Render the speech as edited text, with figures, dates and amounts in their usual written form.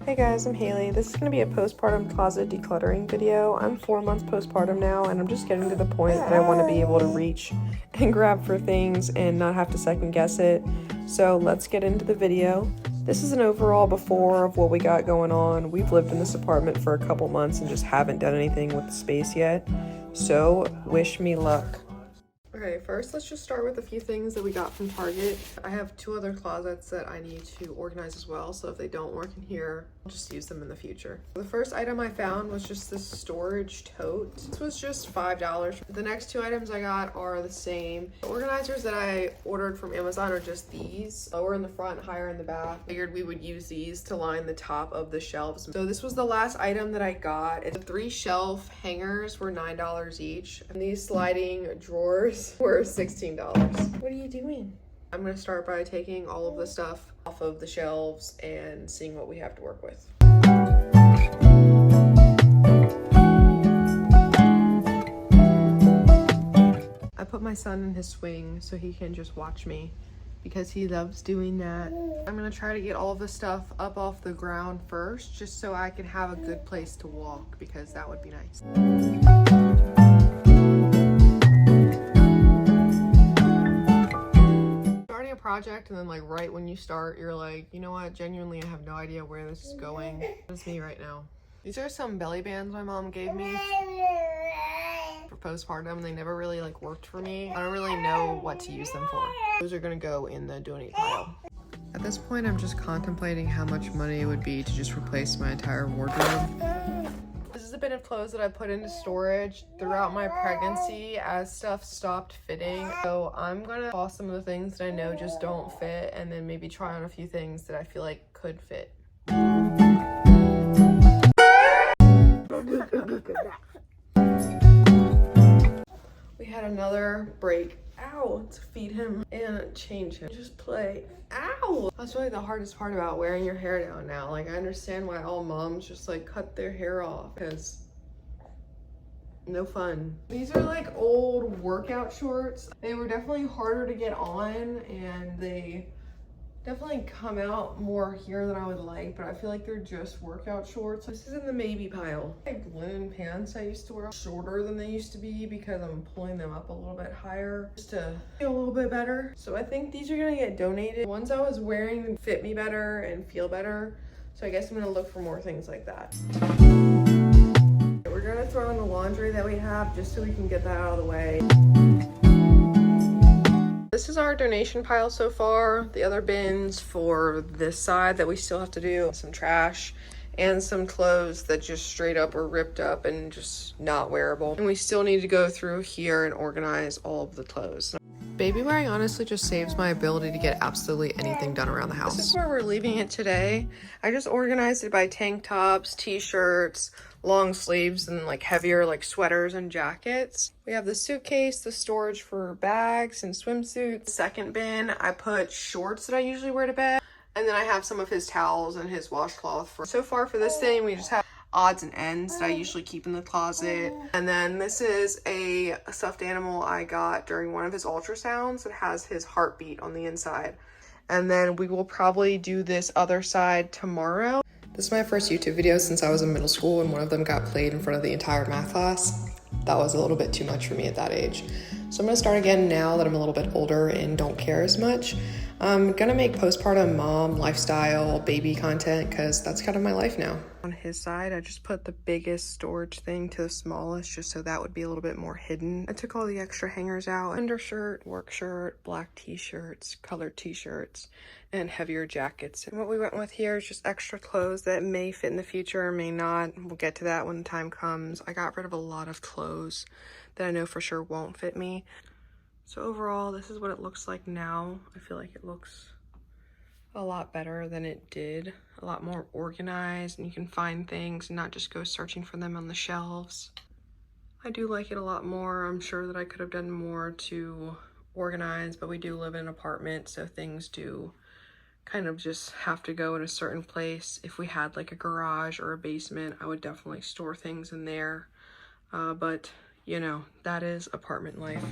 Hey guys, I'm Haley. This is going to be a postpartum closet decluttering video. I'm 4 months postpartum now, and I'm just getting to the point that I want to be able to reach and grab for things and not have to second guess it. So let's get into the video. This is an overall before of what we got going on. We've lived in this apartment for a couple months and just haven't done anything with the space yet. So wish me luck. Okay, first let's just start with a few things that we got from Target. I have 2 other closets that I need to organize as well, so if they don't work in here, I'll just use them in the future. The first item I found was just this storage tote. This was just $5. The next 2 items I got are the same. The organizers that I ordered from Amazon are just these. Lower in the front, higher in the back. Figured we would use these to line the top of the shelves. So this was the last item that I got. The 3 shelf hangers were $9 each, and these sliding drawers were $16. What are you doing? I'm gonna start by taking all of the stuff off of the shelves and seeing what we have to work with. I put my son in his swing so he can just watch me because he loves doing that. I'm gonna try to get all of the stuff up off the ground first just so I can have a good place to walk because that would be nice. A project and then like right when you start you're like, you know what, genuinely I have no idea where this is going. That's me right now. These are some belly bands my mom gave me for postpartum. They never really like worked for me. I don't really know what to use them for. Those are gonna go in the donate pile. At this point I'm just contemplating how much money it would be to just replace my entire wardrobe. This is a bit of clothes that I put into storage throughout my pregnancy as stuff stopped fitting. So I'm gonna toss some of the things that I know just don't fit and then maybe try on a few things that I feel like could fit. We had another break. Ow, to feed him and change him. Just play. Ow! That's really the hardest part about wearing your hair down now. Like, I understand why all moms just like cut their hair off because no fun. These are like old workout shorts. They were definitely harder to get on and they definitely come out more here than I would like, but I feel like they're just workout shorts. This is in the maybe pile. Like linen pants I used to wear shorter than they used to be because I'm pulling them up a little bit higher just to feel a little bit better. So I think these are gonna get donated. The ones I was wearing fit me better and feel better. So I guess I'm gonna look for more things like that. We're gonna throw in the laundry that we have just so we can get that out of the way. This is our donation pile so far. The other bins for this side that we still have to do, some trash and some clothes that just straight up are ripped up and just not wearable. And we still need to go through here and organize all of the clothes. Baby wearing honestly just saves my ability to get absolutely anything done around the house. This is where we're leaving it today. I just organized it by tank tops, t-shirts, long sleeves, and like heavier like sweaters and jackets. We have the suitcase, the storage for bags and swimsuits. Second bin, I put shorts that I usually wear to bed. And then I have some of his towels and his washcloth. So far for this thing, we just have odds and ends that I usually keep in the closet. And then this is a stuffed animal I got during one of his ultrasounds. It has his heartbeat on the inside. And then we will probably do this other side tomorrow. This is my first YouTube video since I was in middle school and one of them got played in front of the entire math class. That was a little bit too much for me at that age. So I'm gonna start again now that I'm a little bit older and don't care as much. I'm gonna make postpartum mom, lifestyle, baby content because that's kind of my life now. On his side, I just put the biggest storage thing to the smallest just so that would be a little bit more hidden. I took all the extra hangers out, undershirt, work shirt, black t-shirts, colored t-shirts, and heavier jackets. And what we went with here is just extra clothes that may fit in the future or may not. We'll get to that when the time comes. I got rid of a lot of clothes that I know for sure won't fit me. So overall, this is what it looks like now. I feel like it looks a lot better than it did. A lot more organized and you can find things and not just go searching for them on the shelves. I do like it a lot more. I'm sure that I could have done more to organize, but we do live in an apartment, so things do kind of just have to go in a certain place. If we had like a garage or a basement, I would definitely store things in there. But you know, that is apartment life.